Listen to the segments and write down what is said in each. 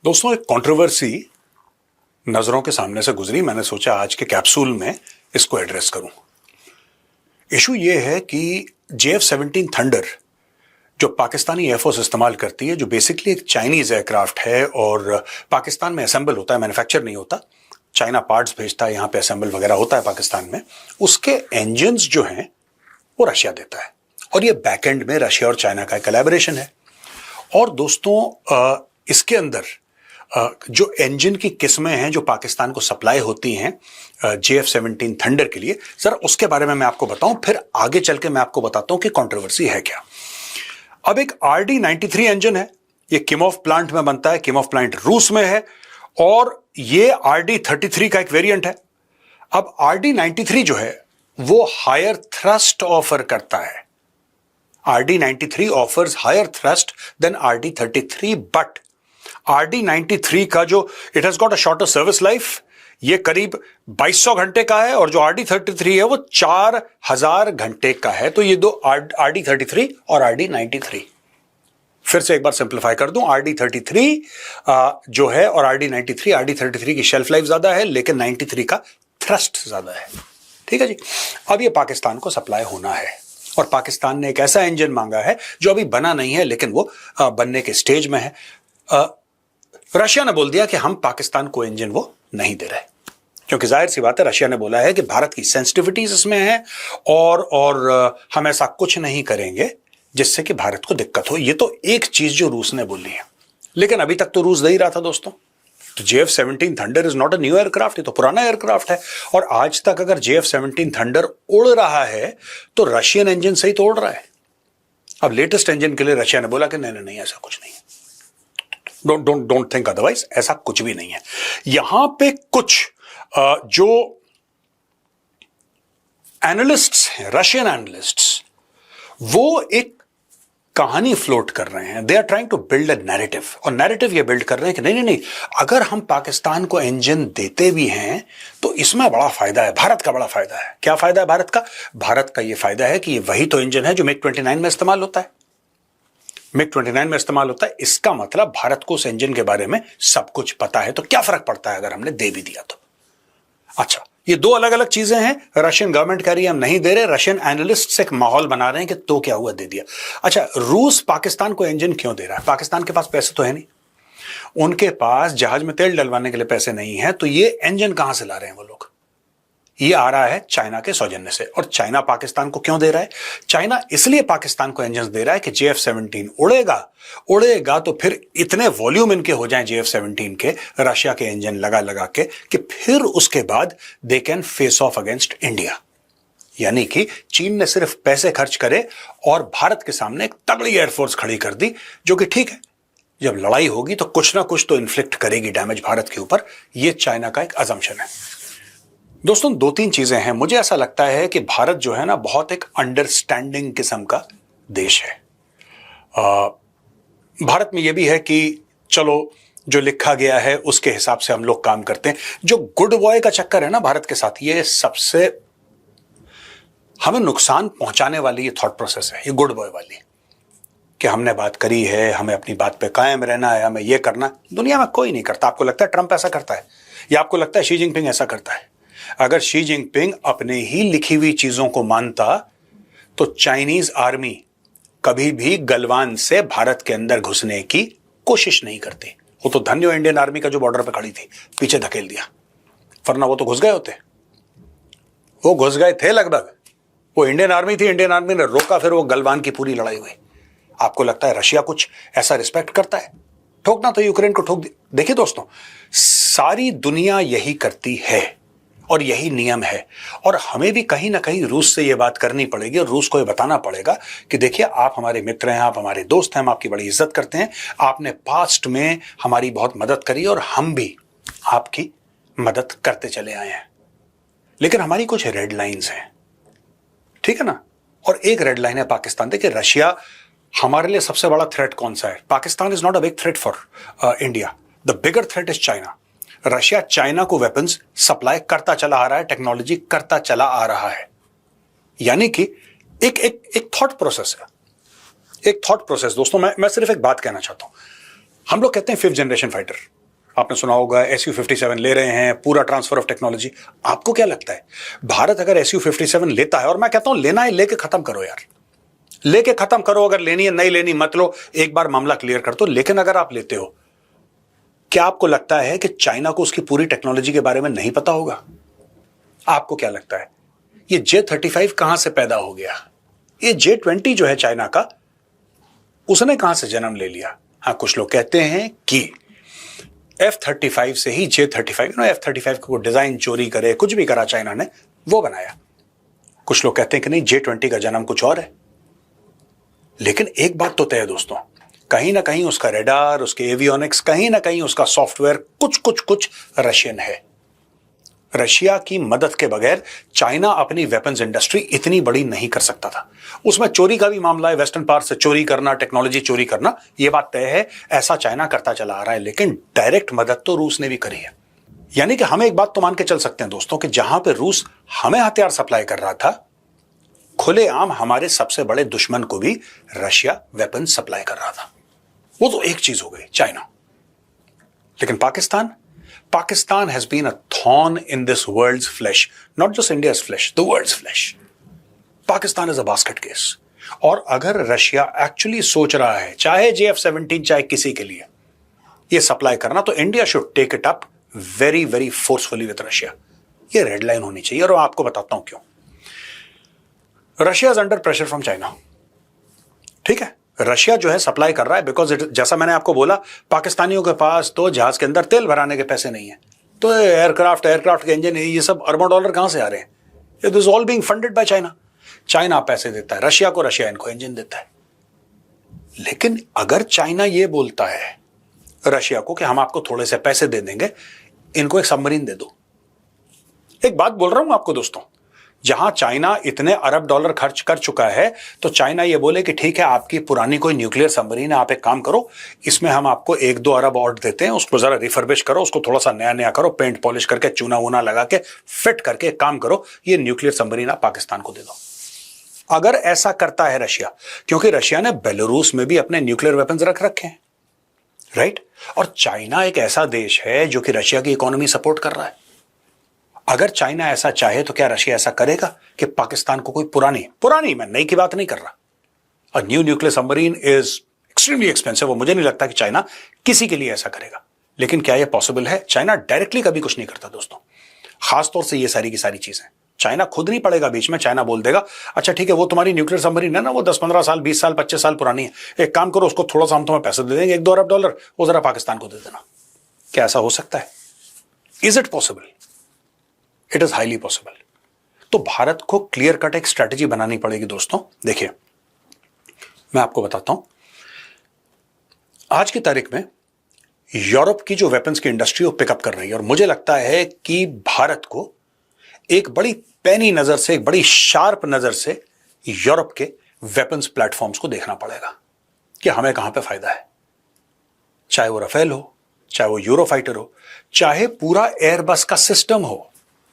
दोस्तों, एक कंट्रोवर्सी नजरों के सामने से गुजरी। मैंने सोचा आज के कैप्सूल में इसको एड्रेस करूं। इशू यह है कि JF-17 थंडर जो पाकिस्तानी एयरफोर्स इस्तेमाल करती है, जो बेसिकली एक चाइनीज एयरक्राफ्ट है और पाकिस्तान में असेंबल होता है, मैन्युफैक्चर नहीं होता। चाइना पार्ट्स भेजता है, यहां पे असेंबल वगैरह होता है पाकिस्तान में। उसके इंजन्स जो हैं वो रशिया देता है और ये बैकएंड में रशिया और चाइना का कोलैबोरेशन है। और दोस्तों, इसके अंदर जो इंजन की किस्में हैं जो पाकिस्तान को सप्लाई होती हैं JF-17 थंडर के लिए, जरा उसके बारे में मैं आपको बताऊं, फिर आगे चल के मैं आपको बताता हूं कि कंट्रोवर्सी है क्या। अब एक RD-93 इंजन है, ये किमोव प्लांट में बनता है। किमोव प्लांट रूस में है और ये RD-33 का एक वेरिएंट है। अब RD-93 जो है वो हायर थ्रस्ट ऑफर करता है। RD-93 offers higher thrust than RD-33, but RD-93 का जो it has got a shorter service life, ये करीब 2200 घंटे का है और जो RD-33 है वो 4000 घंटे का है। तो ये दो RD-33 और RD-93, फिर से एक बार सिंप्लीफाई कर दूं, RD-33 जो है और RD-93, RD-33 की शेल्फ लाइफ ज्यादा है लेकिन 93 का थ्रस्ट ज्यादा है। ठीक है जी। अब ये पाकिस्तान को सप्लाई होना है और पाकिस्तान ने एक ऐसा इंजन मांगा है जो अभी बना नहीं है लेकिन वो बनने के स्टेज में है। रशिया ने बोल दिया कि हम पाकिस्तान को इंजन वो नहीं दे रहे, क्योंकि जाहिर सी बात है, रशिया ने बोला है कि भारत की सेंसिटिविटीज इसमें है और हम ऐसा कुछ नहीं करेंगे जिससे कि भारत को दिक्कत हो। ये तो एक चीज जो रूस ने बोली है, लेकिन अभी तक तो रूस दे ही रहा था दोस्तों। तो JF-17 thunder is not a new aircraft, ये तो पुराना एयरक्राफ्ट है। और आज तक अगर JF-17 थंडर उड़ रहा है तो रशियन इंजन से ही तो उड़ रहा है। अब लेटेस्ट इंजन के लिए रशिया ने बोला कि नहीं नहीं नहीं, ऐसा कुछ नहीं है, डोंट थिंक अदरवाइज, ऐसा कुछ भी नहीं है। यहां पे कुछ जो एनालिस्ट्स हैं, रशियन एनालिस्ट्स, वो एक कहानी फ्लोट कर रहे हैं। They are trying to build a narrative, और नैरेटिव ये बिल्ड कर रहे हैं कि नहीं नहीं नहीं, अगर हम पाकिस्तान को इंजन देते भी हैं तो इसमें बड़ा फायदा है, भारत का बड़ा फायदा है। क्या फायदा है भारत का? भारत का ये फायदा है कि ये वही तो इंजन है जो MiG-29 में इस्तेमाल होता है। MiG-29 में इस्तेमाल होता है, इसका मतलब भारत को उस इंजन के बारे में सब कुछ पता है। तो क्या फर्क पड़ता है अगर हमने दे भी दिया तो? अच्छा, ये दो अलग अलग चीजें हैं। रशियन गवर्नमेंट कह रही है हम नहीं दे रहे, रशियन एनालिस्ट्स एक माहौल बना रहे हैं कि तो क्या हुआ, दे दिया। अच्छा, रूस पाकिस्तान को इंजन क्यों दे रहा है? पाकिस्तान के पास पैसे तो है नहीं, उनके पास जहाज में तेल डलवाने के लिए पैसे नहीं है, तो ये इंजन कहां से ला रहे हैं वो लोग? ये आ रहा है चाइना के सौजन्य से। और चाइना पाकिस्तान को क्यों दे रहा है? चाइना इसलिए पाकिस्तान को इंजन दे रहा है कि JF-17 उड़ेगा तो फिर इतने वॉल्यूम इनके हो जाएं JF-17 के, रशिया के इंजन लगा लगा के, कि फिर उसके बाद they can face of against India. यानी कि चीन ने सिर्फ पैसे खर्च करे और भारत के सामने एक तगड़ी एयरफोर्स खड़ी कर दी, जो कि ठीक है, जब लड़ाई होगी तो कुछ ना कुछ तो इन्फ्लिक्ट करेगी डैमेज भारत के ऊपर। यह चाइना का एक अजम्पशन है। दोस्तों, दो तीन चीजें हैं। मुझे ऐसा लगता है कि भारत जो है ना, बहुत एक अंडरस्टैंडिंग किस्म का देश है। भारत में यह भी है कि चलो जो लिखा गया है उसके हिसाब से हम लोग काम करते हैं। जो गुड बॉय का चक्कर है ना भारत के साथ, ये सबसे हमें नुकसान पहुंचाने वाली ये थॉट प्रोसेस है, ये गुड बॉय वाली, कि हमने बात करी है, हमें अपनी बात पे कायम रहना है, हमें ये करना। दुनिया में कोई नहीं करता। आपको लगता है ट्रंप ऐसा करता है, या आपको लगता है शी जिनपिंग ऐसा करता है? अगर शी जिनपिंग अपने ही लिखी हुई चीजों को मानता तो चाइनीज आर्मी कभी भी गलवान से भारत के अंदर घुसने की कोशिश नहीं करती। वो तो धन्य इंडियन आर्मी का जो बॉर्डर पे खड़ी थी, पीछे धकेल दिया, वरना वो तो घुस गए होते। वो घुस गए थे लगभग, वो इंडियन आर्मी थी, इंडियन आर्मी ने रोका, फिर वो गलवान की पूरी लड़ाई हुई। आपको लगता है रशिया कुछ ऐसा रिस्पेक्ट करता है? ठोकना तो यूक्रेन को ठोक। देखिए दोस्तों, सारी दुनिया यही करती है और यही नियम है, और हमें भी कहीं ना कहीं रूस से यह बात करनी पड़ेगी और रूस को यह बताना पड़ेगा कि देखिए, आप हमारे मित्र हैं, आप हमारे दोस्त हैं, हम आपकी बड़ी इज्जत करते हैं, आपने पास्ट में हमारी बहुत मदद करी और हम भी आपकी मदद करते चले आए हैं, लेकिन हमारी कुछ रेड लाइंस हैं, ठीक है ना? और एक रेड लाइन है पाकिस्तान। देखिए, रशिया हमारे लिए सबसे बड़ा थ्रेट कौन सा है? Pakistan is not a big threat for India, the bigger threat is China. Russia China को वेपन्स सप्लाई करता चला आ रहा है, टेक्नोलॉजी करता चला आ रहा है। यानी कि एक एक एक थॉट प्रोसेस है, एक थॉट प्रोसेस। दोस्तों, मैं सिर्फ एक बात कहना चाहता हूं, हम लोग कहते हैं 5th जनरेशन फाइटर, आपने सुना होगा Su-57 ले रहे हैं, पूरा ट्रांसफर ऑफ टेक्नोलॉजी। आपको क्या लगता है भारत अगर Su-57 लेता है, और मैं कहता हूं लेना है लेके खत्म करो यार, लेके खत्म करो, अगर लेनी है नहीं लेनी मत लो, एक बार मामला क्लियर कर दो। लेकिन अगर आप लेते हो, क्या आपको लगता है कि चाइना को उसकी पूरी टेक्नोलॉजी के बारे में नहीं पता होगा? आपको क्या लगता है ये J-35 कहां से पैदा हो गया? ये J-20 जो है चाइना का, उसने कहां से जन्म ले लिया? हां, कुछ लोग कहते हैं कि F-35 से ही J-35, F-35 को डिजाइन चोरी करे, कुछ भी करा चाइना ने, वो बनाया। कुछ लोग कहते हैं कि नहीं, J-20 का जन्म कुछ और है। लेकिन एक बात तो तय है दोस्तों, कहीं ना कहीं उसका रेडार, उसके एवियोनिक्स, कहीं ना कहीं उसका सॉफ्टवेयर कुछ रशियन है। रशिया की मदद के बगैर चाइना अपनी वेपन्स इंडस्ट्री इतनी बड़ी नहीं कर सकता था। उसमें चोरी का भी मामला है, वेस्टर्न पार्ट से चोरी करना, टेक्नोलॉजी चोरी करना, यह बात तय है, ऐसा चाइना करता चला आ रहा है। लेकिन डायरेक्ट मदद तो रूस ने भी करी है। यानी कि हम एक बात तो मान के चल सकते हैं दोस्तों कि जहां पे रूस हमें हथियार सप्लाई कर रहा था, खुलेआम हमारे सबसे बड़े दुश्मन को भी रशिया वेपन सप्लाई कर रहा था। वो तो एक चीज हो गई, चाइना। लेकिन Pakistan has been a thorn in this world's flesh, not just India's flesh, the world's flesh. Pakistan is a basket case. और अगर रशिया एक्चुअली सोच रहा है, चाहे JF-17 चाहे किसी के लिए ये सप्लाई करना, तो India should take it up very very forcefully with Russia. ये रेड लाइन होनी चाहिए, और आपको बताता हूं क्यों। Russia is under pressure from China, ठीक है। रशिया जो है सप्लाई कर रहा है बिकॉज जैसा मैंने आपको बोला, पाकिस्तानियों के पास तो जहाज के अंदर तेल भराने के पैसे नहीं है, तो एयरक्राफ्ट के इंजन, ये सब अरबों डॉलर कहां से आ रहे हैं? It is all being funded by China. China पैसे देता है रशिया को, रशिया इनको इंजन देता है। लेकिन अगर चाइना ये बोलता है रशिया को कि हम आपको थोड़े से पैसे दे देंगे, इनको एक सबमरीन दे दो। एक बात बोल रहा हूं आपको दोस्तों, जहां चाइना इतने अरब डॉलर खर्च कर चुका है, तो चाइना ये बोले कि ठीक है, आपकी पुरानी कोई न्यूक्लियर सबमरीन है, आप एक काम करो, इसमें हम आपको 1-2 अरब और देते हैं, उसको जरा रिफर्बिश करो, उसको थोड़ा सा नया नया करो, पेंट पॉलिश करके, चूना वूना लगा के, फिट करके एक काम करो, ये न्यूक्लियर सबमरीन आप पाकिस्तान को दे दो। अगर ऐसा करता है रशिया, क्योंकि रशिया ने बेलारूस में भी अपने न्यूक्लियर वेपन्स रख रखे हैं, राइट? और चाइना एक ऐसा देश है जो कि रशिया की इकोनॉमी सपोर्ट कर रहा है। अगर चाइना ऐसा चाहे तो क्या रशिया ऐसा करेगा कि पाकिस्तान को कोई पुरानी, मैं नई की बात नहीं कर रहा, a new nuclear submarine is extremely expensive, और मुझे नहीं लगता कि चाइना किसी के लिए ऐसा करेगा। लेकिन क्या यह पॉसिबल है? चाइना डायरेक्टली कभी कुछ नहीं करता दोस्तों, खासतौर से ये सारी की सारी चीजें। चाइना खुद नहीं पड़ेगा बीच में, चाइना बोल देगा अच्छा ठीक है, वो तुम्हारी न्यूक्लियर सबमरीन है ना, वो 10-15 साल, 20 साल, 25 साल पुरानी है, एक काम करो, उसको थोड़ा सा हम तुम्हें पैसे दे देंगे, 1-2 अरब डॉलर, वो जरा पाकिस्तान को दे देना। क्या ऐसा हो सकता है? Is it possible? It is highly possible. तो भारत को क्लियर कट एक स्ट्रेटेजी बनानी पड़ेगी दोस्तों। देखिए, मैं आपको बताता हूं, आज की तारीख में यूरोप की जो वेपन्स की इंडस्ट्री वो पिकअप कर रही है, और मुझे लगता है कि भारत को एक बड़ी पैनी नजर से, एक बड़ी शार्प नजर से यूरोप के वेपन्स प्लेटफॉर्म्स को देखना पड़ेगा कि हमें कहां पे फायदा है। चाहे वो राफेल हो, चाहे वो यूरोफाइटर हो, चाहे पूरा एयरबस का सिस्टम हो,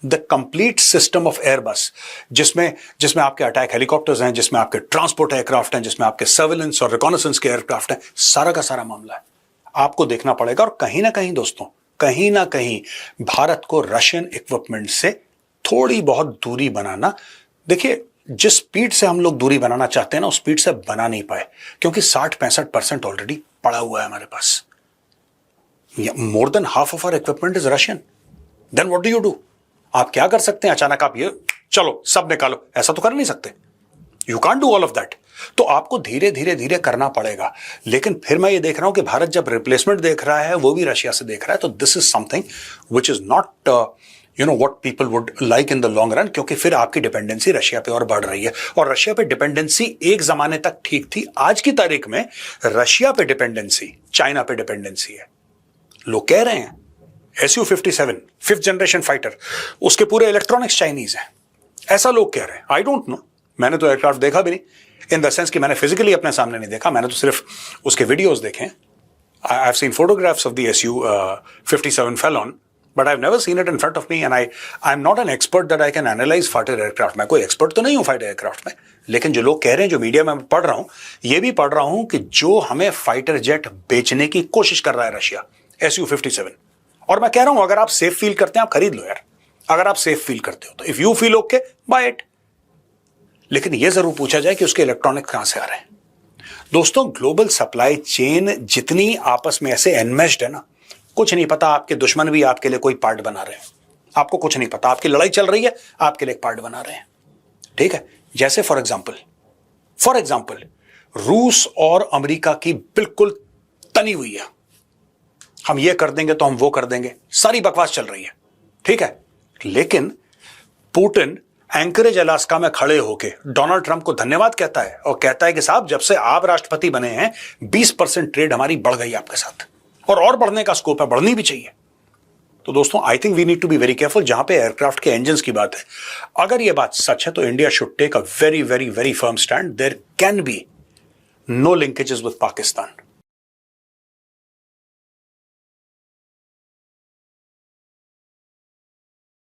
the complete system of Airbus, जिसमें आपके अटैक हेलीकॉप्टर्स हैं, जिसमें आपके ट्रांसपोर्ट एयरक्राफ्ट हैं, जिसमें आपके सर्विलेंस और रिकॉनेसेंस के एयरक्राफ्ट हैं, सारा का सारा मामला है, आपको देखना पड़ेगा। और कहीं ना कहीं दोस्तों, कहीं ना कहीं भारत को रशियन इक्विपमेंट से थोड़ी बहुत दूरी बनाना, देखिए जिस स्पीड से हम लोग दूरी बनाना चाहते हैं ना, उस स्पीड से बना नहीं पाए, क्योंकि 60-65% ऑलरेडी पड़ा हुआ है हमारे पास। More than half of our equipment is Russian. Then what do you do? आप क्या कर सकते हैं? अचानक आप ये चलो सब निकालो, ऐसा तो कर नहीं सकते। You can't do all of that. तो आपको धीरे धीरे धीरे करना पड़ेगा। लेकिन फिर मैं ये देख रहा हूं कि भारत जब रिप्लेसमेंट देख रहा है, वो भी रशिया से देख रहा है, तो this is something which is not what people would like in the long run, क्योंकि फिर आपकी डिपेंडेंसी रशिया पे और बढ़ रही है। और रशिया पे डिपेंडेंसी एक जमाने तक ठीक थी, आज की तारीख में रशिया पे डिपेंडेंसी चाइना पे डिपेंडेंसी है। लोग कह रहे हैं Su-57 5th जनरेशन फाइटर, उसके पूरे इलेक्ट्रॉनिक्स चाइनीज हैं, ऐसा लोग कह रहे हैं। आई डोंट नो, मैंने तो एयरक्राफ्ट देखा भी नहीं, इन द सेंस कि मैंने फिजिकली अपने सामने नहीं देखा, मैंने तो सिर्फ उसके वीडियोस देखे। I have seen photographs of the Su-57 Phalon, But I've never seen it in front of me, and I'm not an expert that I can analyze fighter aircraft. मैं कोई एक्सपर्ट तो नहीं हूं फाइटर एयरक्राफ्ट में, लेकिन जो लोग कह रहे हैं, जो मीडिया में मैं पढ़ रहा हूं, ये भी पढ़ रहा हूं कि जो हमें फाइटर जेट बेचने की कोशिश कर रहा है रशिया, Su-57, और मैं कह रहा हूं अगर आप सेफ फील करते हैं आप खरीद लो यार, अगर आप सेफ फील करते हो तो if you feel okay by it. लेकिन यह जरूर पूछा जाए कि उसके इलेक्ट्रॉनिक्स कहां से आ रहे हैं। दोस्तों, ग्लोबल सप्लाई चेन जितनी आपस में ऐसे एनमेश्ड है ना, कुछ नहीं पता, आपके दुश्मन भी आपके लिए कोई पार्ट बना रहे हैं, आपको कुछ नहीं पता, आपकी लड़ाई चल रही है, आपके लिए एक पार्ट बना रहे हैं। ठीक है, जैसे फॉर एग्जाम्पल रूस और अमेरिका की बिल्कुल तनी हुई है, हम ये कर देंगे तो हम वो कर देंगे, सारी बकवास चल रही है। ठीक है, लेकिन पुतिन एंकरेज अलास्का में खड़े होके डोनाल्ड ट्रंप को धन्यवाद कहता है और कहता है कि साहब जब से आप राष्ट्रपति बने हैं 20% ट्रेड हमारी बढ़ गई आपके साथ, और बढ़ने का स्कोप है, बढ़नी भी चाहिए। तो दोस्तों, I think we need to be very careful. जहां पे एयरक्राफ्ट के इंजन्स की बात है, अगर यह बात सच है तो India should take a very very very firm stand. There can be no linkages with Pakistan.